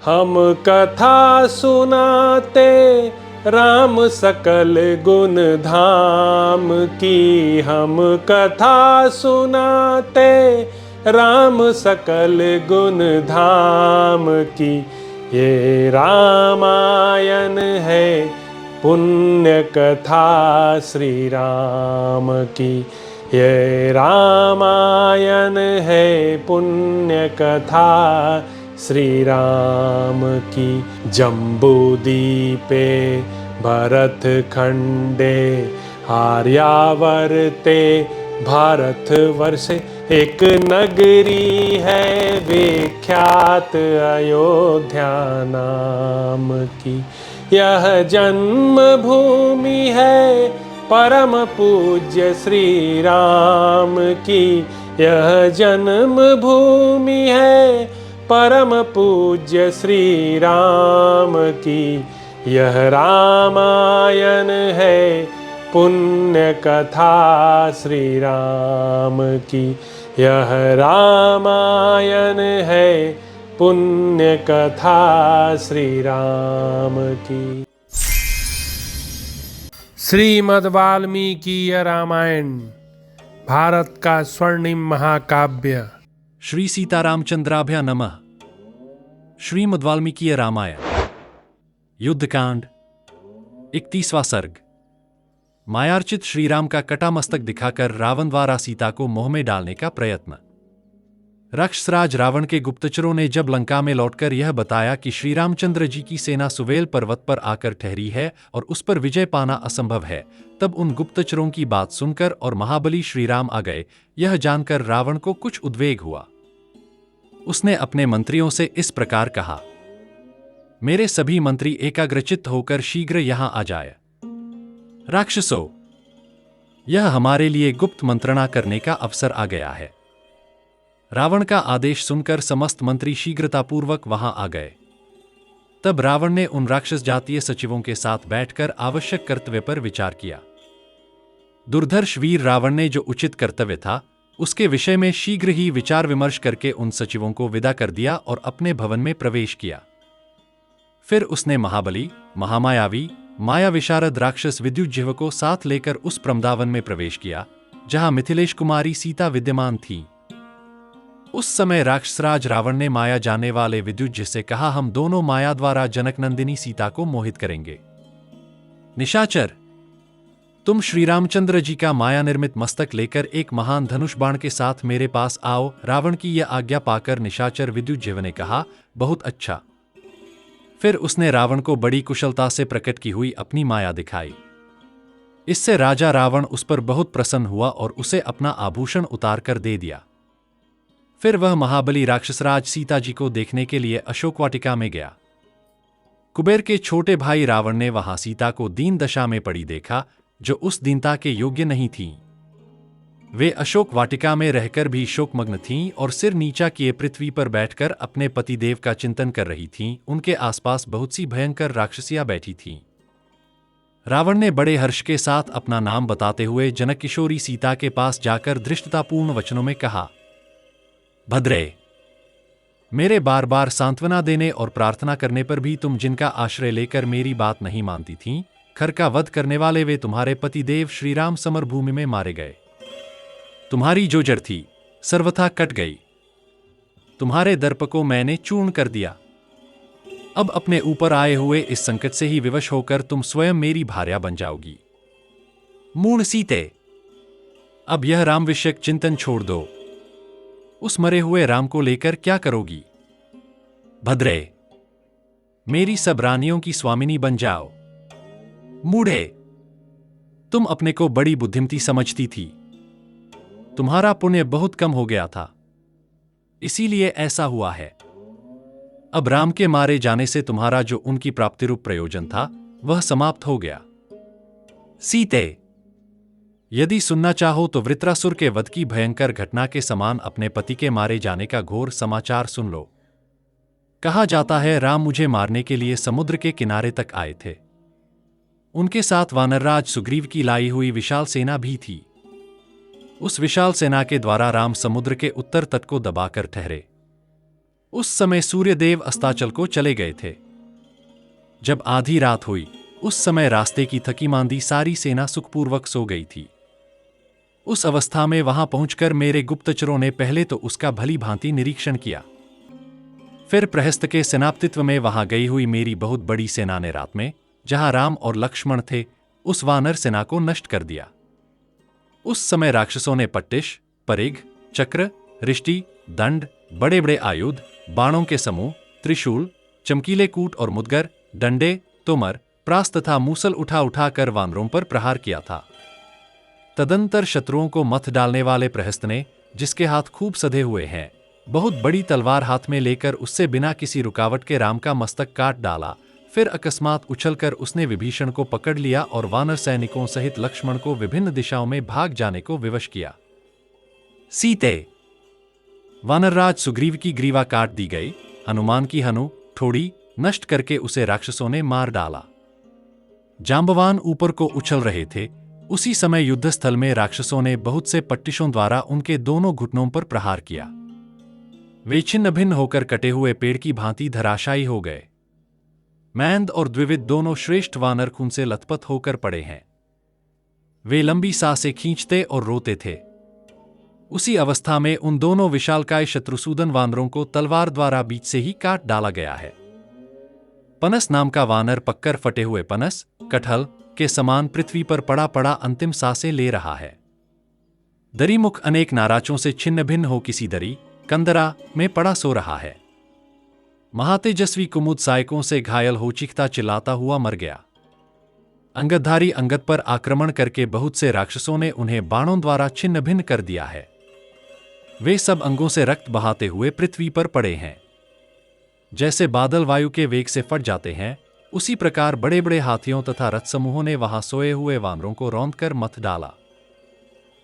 हम कथा सुनाते राम सकल गुण धाम की। हम कथा सुनाते राम सकल गुण धाम की। ये रामायण है पुण्य कथा श्री राम की। ये रामायण है पुण्य कथा श्री राम की। जम्बूदीपे भरत खंडे आर्यावर्ते भारतवर्षे एक नगरी है विख्यात अयोध्या नाम की। यह जन्म भूमि है परम पूज्य श्री राम की। यह जन्म भूमि है परम पूज्य श्री राम की। यह रामायण है पुण्य कथा श्री राम की। यह रामायण है पुण्य कथा श्री राम की। श्रीमद् वाल्मीकि रामायण भारत का स्वर्णिम महाकाव्य। श्री सीतारामचंद्राभ्य नमः। श्रीमद् वाल्मीकि रामायण युद्धकांड 31वां सर्ग। मायार्चित श्रीराम का कटा मस्तक दिखाकर रावण द्वारा सीता को मोह में डालने का प्रयत्न। राक्षसराज रावण के गुप्तचरों ने जब लंका में लौटकर यह बताया कि श्री रामचंद्र जी की सेना सुवेल पर्वत पर आकर ठहरी है और उस पर विजय पाना असंभव है, तब उन गुप्तचरों की बात सुनकर और महाबली श्रीराम आ गए, यह जानकर रावण को कुछ उद्वेग हुआ। उसने अपने मंत्रियों से इस प्रकार कहा, मेरे सभी मंत्री एकाग्रचित्त होकर शीघ्र यहां आ जाए। राक्षसों, यह हमारे लिए गुप्त मंत्रणा करने का अवसर आ गया है। रावण का आदेश सुनकर समस्त मंत्री शीघ्रतापूर्वक वहां आ गए। तब रावण ने उन राक्षस जातीय सचिवों के साथ बैठकर आवश्यक कर्तव्य पर विचार किया। दुर्धर्ष वीर रावण ने जो उचित कर्तव्य था उसके विषय में शीघ्र ही विचार विमर्श करके उन सचिवों को विदा कर दिया और अपने भवन में प्रवेश किया। फिर उसने महाबली, महामायावी, माया विशारद राक्षस विद्युज्जिह्व को साथ लेकर उस प्रमदावन में प्रवेश किया जहां मिथिलेश कुमारी सीता विद्यमान थी। उस समय राक्षसराज रावण ने माया जाने वाले विद्युज्जिह्व से कहा, हम दोनों माया द्वारा जनकनंदिनी सीता को मोहित करेंगे। निशाचर, तुम श्रीरामचंद्र जी का माया निर्मित मस्तक लेकर एक महान धनुष बाण के साथ मेरे पास आओ। रावण की यह आज्ञा पाकर निशाचर विद्युज्जिह्व ने कहा, बहुत अच्छा। फिर उसने रावण को बड़ी कुशलता से प्रकट की हुई अपनी माया दिखाई। इससे राजा रावण उस पर बहुत प्रसन्न हुआ और उसे अपना आभूषण उतार कर दे दिया। फिर वह महाबली राक्षसराज सीता जी को देखने के लिए अशोक वाटिका में गया। कुबेर के छोटे भाई रावण ने वहां सीता को दीन दशा में पड़ी देखा, जो उस दीनता के योग्य नहीं थी। वे अशोक वाटिका में रहकर भी शोकमग्न थीं और सिर नीचा किए पृथ्वी पर बैठकर अपने पतिदेव का चिंतन कर रही थीं। उनके आसपास बहुत सी भयंकर राक्षसियां बैठी थीं। रावण ने बड़े हर्ष के साथ अपना नाम बताते हुए जनक किशोरी सीता के पास जाकर धृष्टतापूर्ण वचनों में कहा, भद्रे, मेरे बार बार सांत्वना देने और प्रार्थना करने पर भी तुम जिनका आश्रय लेकर मेरी बात नहीं मानती थीं, खर का वध करने वाले वे तुम्हारे पतिदेव श्रीराम समर भूमि में मारे गए। तुम्हारी जो जड़ थी सर्वथा कट गई। तुम्हारे दर्प को मैंने चूर्ण कर दिया। अब अपने ऊपर आए हुए इस संकट से ही विवश होकर तुम स्वयं मेरी भार्या बन जाओगी। मूढ़ सीते, अब यह राम विषयक चिंतन छोड़ दो। उस मरे हुए राम को लेकर क्या करोगी? भद्रे, मेरी सब रानियों की स्वामिनी बन जाओ। मूढ़े, तुम अपने को बड़ी बुद्धिमती समझती थी। तुम्हारा पुण्य बहुत कम हो गया था, इसीलिए ऐसा हुआ है। अब राम के मारे जाने से तुम्हारा जो उनकी प्राप्ति रूप प्रयोजन था वह समाप्त हो गया। सीते, यदि सुनना चाहो तो वृत्रासुर के वध की भयंकर घटना के समान अपने पति के मारे जाने का घोर समाचार सुन लो। कहा जाता है राम मुझे मारने के लिए समुद्र के किनारे तक आए थे। उनके साथ वानरराज सुग्रीव की लाई हुई विशाल सेना भी थी। उस विशाल सेना के द्वारा राम समुद्र के उत्तर तट को दबाकर ठहरे। उस समय सूर्यदेव अस्ताचल को चले गए थे। जब आधी रात हुई, उस समय रास्ते की थकी मांदी सारी सेना सुखपूर्वक सो गई थी। उस अवस्था में वहां पहुंचकर मेरे गुप्तचरों ने पहले तो उसका भली भांति निरीक्षण किया। फिर प्रहस्त के सेनापतित्व में वहां गई हुई मेरी बहुत बड़ी सेना ने रात में, जहां राम और लक्ष्मण थे, उस वानर सेना को नष्ट कर दिया। उस समय राक्षसों ने पट्टिश, परिघ, चक्र, रिष्टि, दंड, बड़े बड़े आयुध, बाणों के समूह, त्रिशूल, चमकीले कूट और मुदगर, डंडे, तोमर, प्रास तथा मूसल उठा उठाकर वानरों पर प्रहार किया था। तदंतर शत्रुओं को मथ डालने वाले प्रहस्त ने, जिसके हाथ खूब सधे हुए हैं, बहुत बड़ी तलवार हाथ में लेकर उससे बिना किसी रुकावट के राम का मस्तक काट डाला। फिर अकस्मात उछलकर उसने विभीषण को पकड़ लिया और वानर सैनिकों सहित लक्ष्मण को विभिन्न दिशाओं में भाग जाने को विवश किया। सीते वानरराज सुग्रीव की ग्रीवा काट दी गई, हनुमान की हनु ठोड़ी नष्ट करके उसे राक्षसों ने मार डाला। जांबवान ऊपर को उछल रहे थे। उसी समय युद्धस्थल में राक्षसों ने बहुत से पट्टिशों द्वारा उनके दोनों घुटनों पर प्रहार किया। वे छिन्न भिन्न होकर कटे हुए पेड़ की भांति धराशायी हो गए। मैंद और द्विविद दोनों श्रेष्ठ वानर खून से लथपथ होकर पड़े हैं। वे लंबी सांसें खींचते और रोते थे। उसी अवस्था में उन दोनों विशालकाय शत्रुसूदन वानरों को तलवार द्वारा बीच से ही काट डाला गया है। पनस नाम का वानर पककर फटे हुए पनस, कटहल के समान पृथ्वी पर पड़ा पड़ा अंतिम सांसें ले रहा है। दरीमुख अनेक नाराचों से छिन्न भिन्न हो किसी दरी कंदरा में पड़ा सो रहा है। महातेजस्वी कुमुद सायकों से घायल हो चीखता चिल्लाता हुआ मर गया। अंगदधारी अंगद पर आक्रमण करके बहुत से राक्षसों ने उन्हें बाणों द्वारा छिन्न भिन्न कर दिया है। वे सब अंगों से रक्त बहाते हुए पृथ्वी पर पड़े हैं। जैसे बादल वायु के वेग से फट जाते हैं, उसी प्रकार बड़े बड़े हाथियों तथा रथ समूहों ने वहां सोए हुए वानरों को रौंद कर मथ डाला।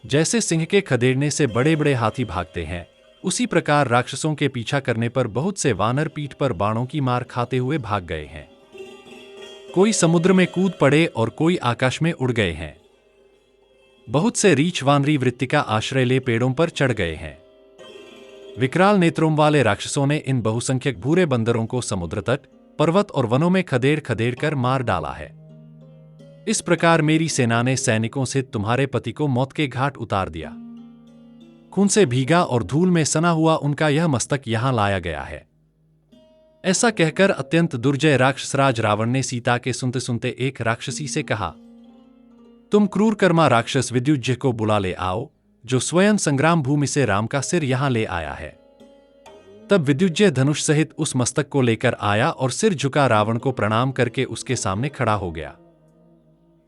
जैसे सिंह के खदेड़ने से बड़े बड़े हाथी भागते हैं, उसी प्रकार राक्षसों के पीछा करने पर बहुत से वानर पीठ पर बाणों की मार खाते हुए भाग गए हैं। कोई समुद्र में कूद पड़े और कोई आकाश में उड़ गए हैं। बहुत से रीछ वानरी वृत्ति का आश्रय ले पेड़ों पर चढ़ गए हैं। विकराल नेत्रों वाले राक्षसों ने इन बहुसंख्यक भूरे बंदरों को समुद्र तट, पर्वत और वनों में खदेड़ खदेड़ कर मार डाला है। इस प्रकार मेरी सेना ने सैनिकों से तुम्हारे पति को मौत के घाट उतार दिया। खून से भीगा और धूल में सना हुआ उनका यह मस्तक यहां लाया गया है। ऐसा कहकर अत्यंत दुर्जय राक्षसराज रावण ने सीता के सुनते सुनते एक राक्षसी से कहा, तुम क्रूर कर्मा राक्षस विद्युज्य को बुला ले आओ, जो स्वयं संग्राम भूमि से राम का सिर यहां ले आया है। तब विद्युज्य धनुष सहित उस मस्तक को लेकर आया और सिर झुका रावण को प्रणाम करके उसके सामने खड़ा हो गया।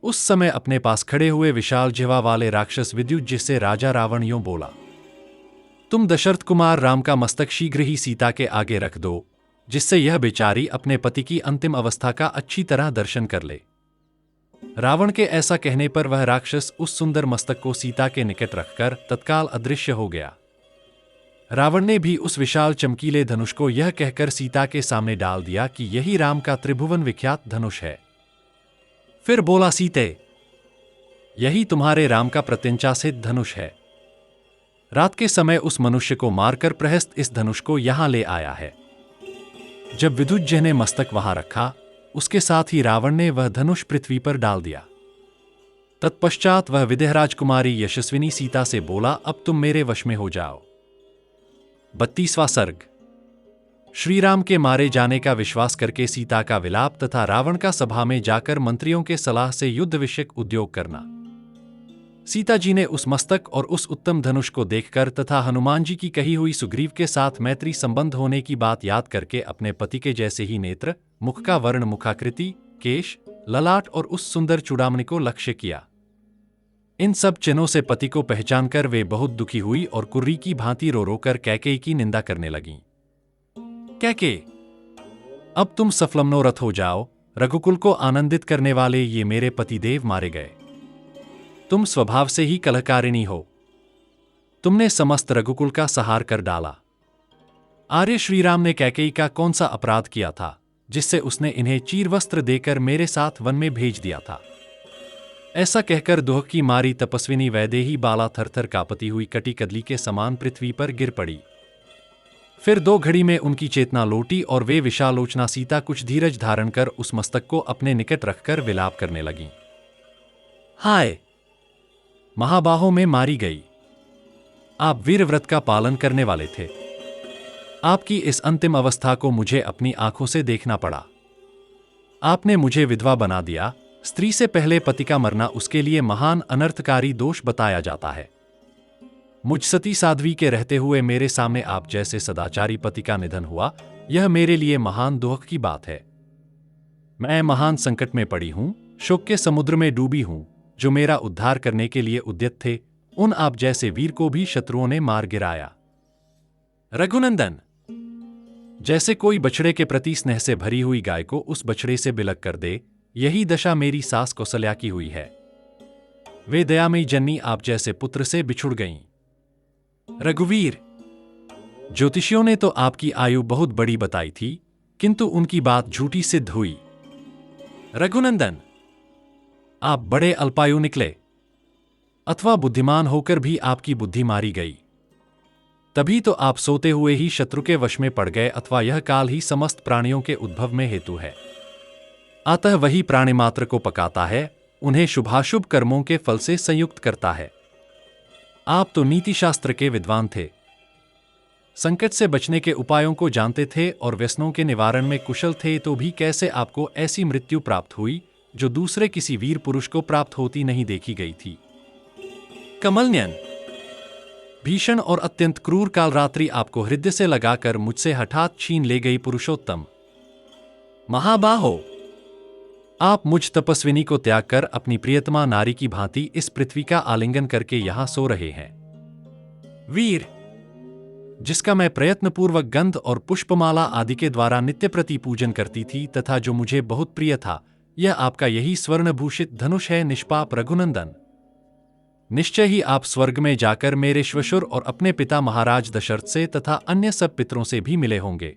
उस समय अपने पास खड़े हुए विशाल जिह्वा वाले राक्षस विद्युज्य से राजा रावण यूं बोला, तुम दशरथ कुमार राम का मस्तक शीघ्र ही सीता के आगे रख दो, जिससे यह बेचारी अपने पति की अंतिम अवस्था का अच्छी तरह दर्शन कर ले। रावण के ऐसा कहने पर वह राक्षस उस सुंदर मस्तक को सीता के निकट रखकर तत्काल अदृश्य हो गया। रावण ने भी उस विशाल चमकीले धनुष को यह कहकर सीता के सामने डाल दिया कि यही राम का त्रिभुवन विख्यात धनुष है। फिर बोला, सीते, यही तुम्हारे राम का प्रत्यंचा सिद्ध धनुष है। रात के समय उस मनुष्य को मारकर प्रहस्त इस धनुष को यहां ले आया है। जब विद्युज्य ने मस्तक वहां रखा, उसके साथ ही रावण ने वह धनुष पृथ्वी पर डाल दिया। तत्पश्चात वह विदेह राजकुमारी यशस्विनी सीता से बोला, अब तुम मेरे वश में हो जाओ। 32वां सर्ग। श्रीराम के मारे जाने का विश्वास करके सीता का विलाप तथा रावण का सभा में जाकर मंत्रियों के सलाह से युद्ध विषयक उद्योग करना। सीता जी ने उस मस्तक और उस उत्तम धनुष को देखकर तथा हनुमान जी की कही हुई सुग्रीव के साथ मैत्री संबंध होने की बात याद करके अपने पति के जैसे ही नेत्र, मुख का वर्ण, मुखाकृति, केश, ललाट और उस सुंदर चूड़ामणि को लक्ष्य किया। इन सब चिन्हों से पति को पहचानकर वे बहुत दुखी हुई और कुर्री की भांति रो रो कर कैकेयी की निंदा करने लगीं। कैकेयी, अब तुम सफल मनोरथ हो जाओ। रघुकुल को आनंदित करने वाले ये मेरे पतिदेव मारे गए। तुम स्वभाव से ही कलहकारिणी हो। तुमने समस्त रघुकुल का संहार कर डाला। आर्य श्रीराम ने कैकेयी का कौन सा अपराध किया था, जिससे उसने इन्हें चीरवस्त्र देकर मेरे साथ वन में भेज दिया था। ऐसा कहकर दुह की मारी तपस्विनी वैदेही बाला थरथर कांपती हुई कटी कदली के समान पृथ्वी पर गिर पड़ी। फिर 2 घड़ी में उनकी चेतना लौटी और वे विशालोचना सीता कुछ धीरज धारण कर उस मस्तक को अपने निकट रखकर विलाप करने लगीं। हाय, महाबाहो में मारी गई। आप वीर व्रत का पालन करने वाले थे। आपकी इस अंतिम अवस्था को मुझे अपनी आंखों से देखना पड़ा। आपने मुझे विधवा बना दिया। स्त्री से पहले पति का मरना उसके लिए महान अनर्थकारी दोष बताया जाता है। मुझ सती साध्वी के रहते हुए मेरे सामने आप जैसे सदाचारी पति का निधन हुआ, यह मेरे लिए महान दुख की बात है। मैं महान संकट में पड़ी हूं, शोक के समुद्र में डूबी हूं। जो मेरा उद्धार करने के लिए उद्यत थे, उन आप जैसे वीर को भी शत्रुओं ने मार गिराया। रघुनंदन, जैसे कोई बछड़े के प्रति स्नेह से भरी हुई गाय को उस बछड़े से बिलक कर दे, यही दशा मेरी सास कौसल्या की हुई है। वे दयामयी जननी आप जैसे पुत्र से बिछुड़ गईं। रघुवीर, ज्योतिषियों ने तो आपकी आयु बहुत बड़ी बताई थी, किंतु उनकी बात झूठी सिद्ध हुई। रघुनंदन, आप बड़े अल्पायु निकले, अथवा बुद्धिमान होकर भी आपकी बुद्धि मारी गई। तभी तो आप सोते हुए ही शत्रु के वश में पड़ गए, अथवा यह काल ही समस्त प्राणियों के उद्भव में हेतु है। अतः वही प्राणी मात्र को पकाता है, उन्हें शुभाशुभ कर्मों के फल से संयुक्त करता है। आप तो नीति शास्त्र के विद्वान थे, संकट से बचने के उपायों को जानते थे और व्यसनों के निवारण में कुशल थे, तो भी कैसे आपको ऐसी मृत्यु प्राप्त हुई जो दूसरे किसी वीर पुरुष को प्राप्त होती नहीं देखी गई थी। कमलनयन, भीषण और अत्यंत क्रूर कालरात्रि आपको हृदय से लगाकर मुझसे हठात छीन ले गई। पुरुषोत्तम महाबाहो, आप मुझ तपस्विनी को त्याग कर अपनी प्रियतमा नारी की भांति इस पृथ्वी का आलिंगन करके यहां सो रहे हैं। वीर, जिसका मैं प्रयत्नपूर्वक गंध और पुष्पमाला आदि के द्वारा नित्य प्रति पूजन करती थी तथा जो मुझे बहुत प्रिय था, यह आपका यही स्वर्णभूषित धनुष है। निष्पाप रघुनंदन, निश्चय ही आप स्वर्ग में जाकर मेरे श्वशुर और अपने पिता महाराज दशरथ से तथा अन्य सब पितरों से भी मिले होंगे।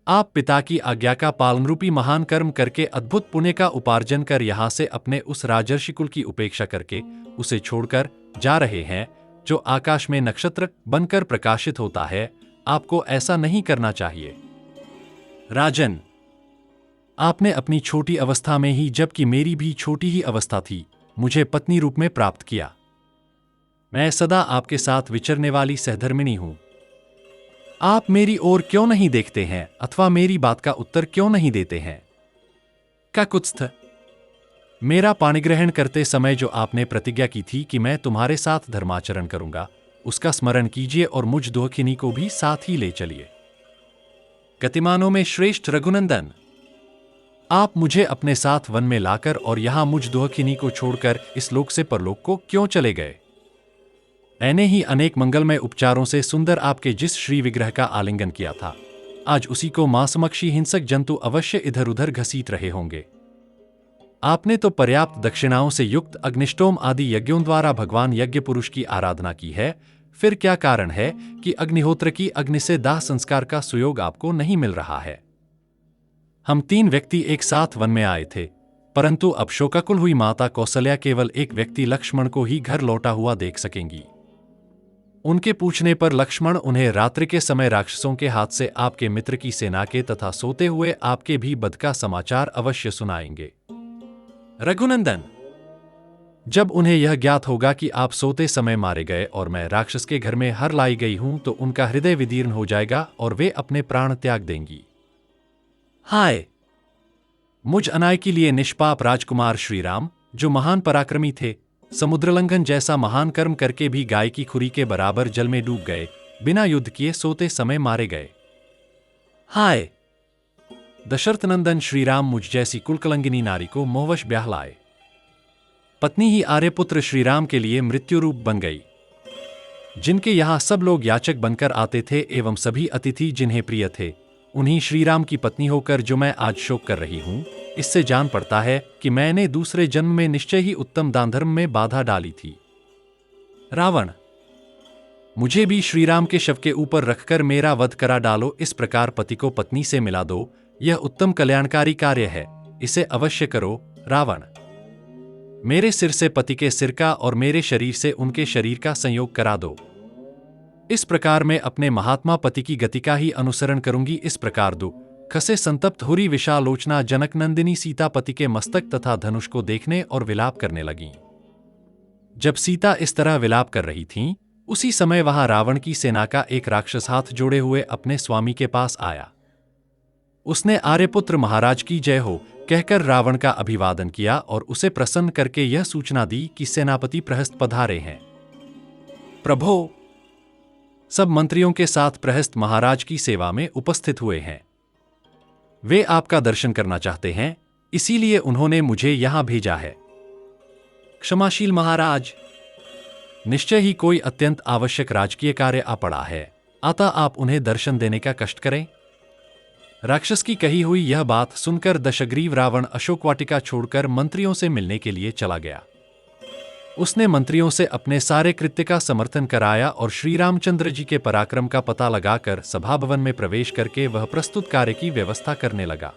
आप पिता की आज्ञा का पालनरूपी महान कर्म करके अद्भुत पुण्य का उपार्जन कर यहां से अपने उस राजर्षि कुल की उपेक्षा करके उसे छोड़कर जा रहे हैं, जो आकाश में नक्षत्र बनकर प्रकाशित होता है। आपको ऐसा नहीं करना चाहिए। राजन, आपने अपनी छोटी अवस्था में ही, जबकि मेरी भी छोटी ही अवस्था थी, मुझे पत्नी रूप में प्राप्त किया। मैं सदा आपके साथ विचरने वाली सहधर्मिणी हूं। आप मेरी ओर क्यों नहीं देखते हैं, अथवा मेरी बात का उत्तर क्यों नहीं देते हैं? काकुत्स्थ, मेरा पाणिग्रहण करते समय जो आपने प्रतिज्ञा की थी कि मैं तुम्हारे साथ धर्माचरण करूंगा, उसका स्मरण कीजिए और मुझ दुखिनी को भी साथ ही ले चलिए। गतिमानों में श्रेष्ठ रघुनंदन, आप मुझे अपने साथ वन में लाकर और यहां मुझ दुखिनी को छोड़कर इस लोक से परलोक को क्यों चले गए? मैंने ही अनेक मंगलमय उपचारों से सुंदर आपके जिस श्री विग्रह का आलिंगन किया था, आज उसी को मांसमक्षी हिंसक जंतु अवश्य इधर उधर घसीट रहे होंगे। आपने तो पर्याप्त दक्षिणाओं से युक्त अग्निष्टोम आदि यज्ञों द्वारा भगवान यज्ञ पुरुष की आराधना की है, फिर क्या कारण है कि अग्निहोत्र की अग्नि से दाह संस्कार का सुयोग आपको नहीं मिल रहा है? हम 3 व्यक्ति एक साथ वन में आए थे, परंतु अब शोकाकुल हुई माता कौसल्या केवल एक व्यक्ति लक्ष्मण को ही घर लौटा हुआ देख सकेंगी। उनके पूछने पर लक्ष्मण उन्हें रात्रि के समय राक्षसों के हाथ से आपके मित्र की सेना के तथा सोते हुए आपके भी वध का समाचार अवश्य सुनाएंगे। रघुनंदन, जब उन्हें यह ज्ञात होगा कि आप सोते समय मारे गए और मैं राक्षस के घर में हर लाई गई हूं, तो उनका हृदय विदीर्ण हो जाएगा और वे अपने प्राण त्याग देंगी। हाय, मुझ अनाय के लिए निष्पाप राजकुमार श्रीराम, जो महान पराक्रमी थे, समुद्रलंघन जैसा महान कर्म करके भी गाय की खुरी के बराबर जल में डूब गए, बिना युद्ध किए सोते समय मारे गए। हाय, दशरथ नंदन श्रीराम मुझ जैसी कुलकलंगिनी नारी को मोहवश ब्याह लाए। पत्नी ही आर्यपुत्र श्रीराम के लिए मृत्यु रूप बन गई। जिनके यहां सब लोग याचक बनकर आते थे एवं सभी अतिथि जिन्हें प्रिय थे, उन्हीं श्रीराम की पत्नी होकर जो मैं आज शोक कर रही हूं, इससे जान पड़ता है कि मैंने दूसरे जन्म में निश्चय ही उत्तम दान धर्म में बाधा डाली थी। रावण, मुझे भी श्रीराम के शव के ऊपर रखकर मेरा वध करा डालो। इस प्रकार पति को पत्नी से मिला दो, यह उत्तम कल्याणकारी कार्य है, इसे अवश्य करो। रावण, मेरे सिर से पति के सिर का और मेरे शरीर से उनके शरीर का संयोग करा दो। इस प्रकार मैं अपने महात्मा पति की गति का ही अनुसरण करूंगी। इस प्रकार दुख से संतप्त हुरी विशालोचना जनकनंदिनी सीता पति के मस्तक तथा धनुष को देखने और विलाप करने लगीं। जब सीता इस तरह विलाप कर रही थीं, उसी समय वहां रावण की सेना का एक राक्षस हाथ जोड़े हुए अपने स्वामी के पास आया। उसने आर्यपुत्र महाराज की जय हो कहकर रावण का अभिवादन किया और उसे प्रसन्न करके यह सूचना दी कि सेनापति प्रहस्त पधारे हैं। प्रभो, सब मंत्रियों के साथ प्रहस्त महाराज की सेवा में उपस्थित हुए हैं। वे आपका दर्शन करना चाहते हैं, इसीलिए उन्होंने मुझे यहां भेजा है। क्षमाशील महाराज, निश्चय ही कोई अत्यंत आवश्यक राजकीय कार्य आ पड़ा है, अतः आप उन्हें दर्शन देने का कष्ट करें। राक्षस की कही हुई यह बात सुनकर दशग्रीव रावण अशोक वाटिका छोड़कर मंत्रियों से मिलने के लिए चला गया। उसने मंत्रियों से अपने सारे कृत्य का समर्थन कराया और श्री रामचंद्र जी के पराक्रम का पता लगाकर सभा भवन में प्रवेश करके वह प्रस्तुत कार्य की व्यवस्था करने लगा।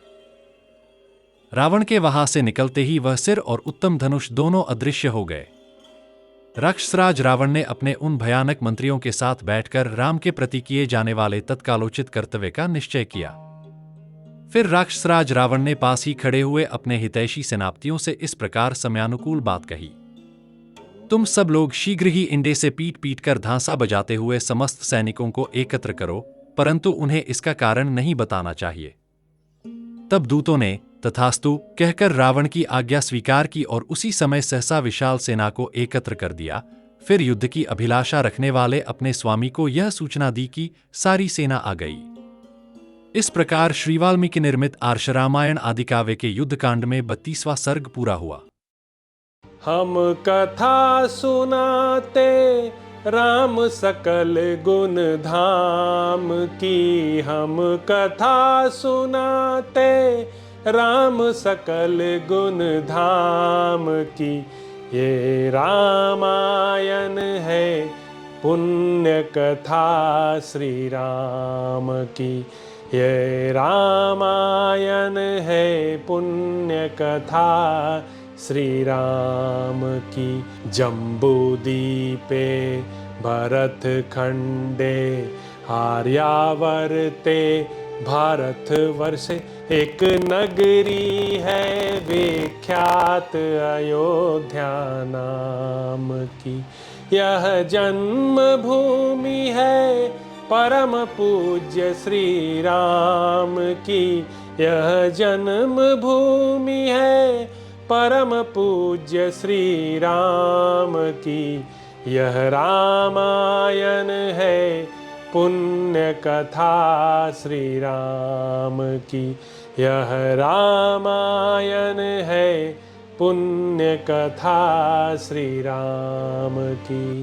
रावण के वहां से निकलते ही वह सिर और उत्तम धनुष दोनों अदृश्य हो गए। राक्षसराज रावण ने अपने उन भयानक मंत्रियों के साथ बैठकर राम के प्रति किए जाने वाले तत्कालोचित कर्तव्य का निश्चय किया। फिर राक्षसराज रावण ने पास ही खड़े हुए अपने हितैषी सेनापतियों से इस प्रकार समयानुकूल बात कही। तुम सब लोग शीघ्र ही इंडे से पीट पीट कर धांसा बजाते हुए समस्त सैनिकों को एकत्र करो, परंतु उन्हें इसका कारण नहीं बताना चाहिए। तब दूतों ने तथास्तु कहकर रावण की आज्ञा स्वीकार की और उसी समय सहसा विशाल सेना को एकत्र कर दिया। फिर युद्ध की अभिलाषा रखने वाले अपने स्वामी को यह सूचना दी कि सारी सेना आ गई। इस प्रकार श्री वाल्मीकि निर्मित आर्ष रामायण आदि काव्य के युद्धकांड में 32वां सर्ग पूरा हुआ। हम कथा सुनाते राम सकल गुण धाम की, हम कथा सुनाते राम सकल गुण धाम की। ये रामायण है पुण्य कथा श्री राम की, ये रामायण है पुण्य कथा श्री राम की। जम्बूदीपे भरत खंडे आर्यावर्ते भारत वर्षे एक नगरी है विख्यात अयोध्या नाम की। यह जन्म भूमि है परम पूज्य श्री राम की, यह जन्म भूमि है परम पूज्य श्री राम की। यह रामायण है पुण्य कथा श्री राम की, यह रामायण है पुण्य कथा श्री राम की।